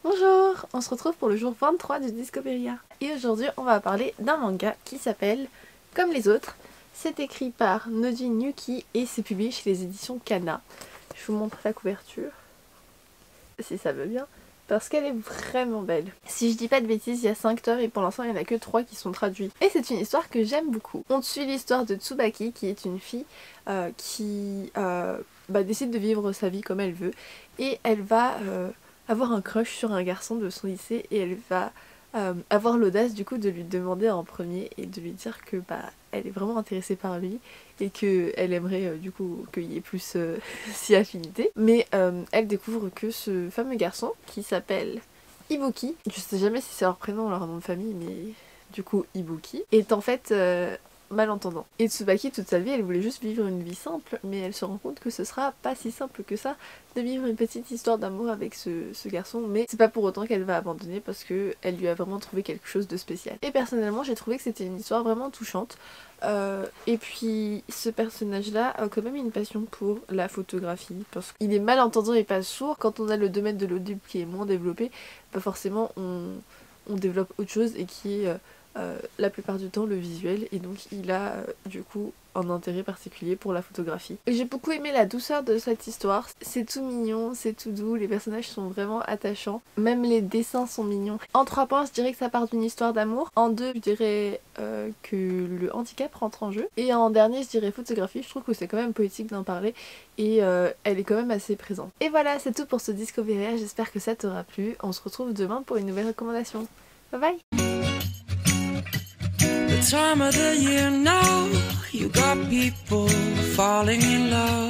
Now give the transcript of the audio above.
Bonjour, on se retrouve pour le jour 23 du Discoveria. Et aujourd'hui on va parler d'un manga qui s'appelle Comme les autres. C'est écrit par Nojin Yuki et c'est publié chez les éditions Kana. Je vous montre la couverture, si ça veut bien, parce qu'elle est vraiment belle. Si je dis pas de bêtises, il y a 5 tomes et pour l'instant il n'y en a que 3 qui sont traduits. Et c'est une histoire que j'aime beaucoup. On suit l'histoire de Tsubaki qui est une fille qui décide de vivre sa vie comme elle veut. Et elle va avoir un crush sur un garçon de son lycée et elle va avoir l'audace du coup de lui demander en premier et de lui dire que elle est vraiment intéressée par lui et qu'elle aimerait du coup qu'il y ait plus si affinité. Mais elle découvre que ce fameux garçon qui s'appelle Ibuki, je sais jamais si c'est leur prénom ou leur nom de famille, mais du coup Ibuki, est en fait malentendant. Et Tsubaki toute sa vie elle voulait juste vivre une vie simple, mais elle se rend compte que ce sera pas si simple que ça de vivre une petite histoire d'amour avec ce garçon, mais c'est pas pour autant qu'elle va abandonner parce que elle lui a vraiment trouvé quelque chose de spécial. Et personnellement j'ai trouvé que c'était une histoire vraiment touchante. Et puis ce personnage là a quand même une passion pour la photographie parce qu'il est malentendant et pas sourd. Quand on a le domaine de l'audible qui est moins développé, forcément on développe autre chose et qui est la plupart du temps le visuel, et donc il a du coup un intérêt particulier pour la photographie. J'ai beaucoup aimé la douceur de cette histoire, c'est tout mignon, c'est tout doux, les personnages sont vraiment attachants, même les dessins sont mignons. En 3 points je dirais que ça part d'une histoire d'amour, en 2 je dirais que le handicap rentre en jeu, et en dernier je dirais photographie. Je trouve que c'est quand même poétique d'en parler et elle est quand même assez présente. Et voilà, c'est tout pour ce Discoveria, j'espère que ça t'aura plu. On se retrouve demain pour une nouvelle recommandation. Bye bye. Time of the year now, you got people falling in love.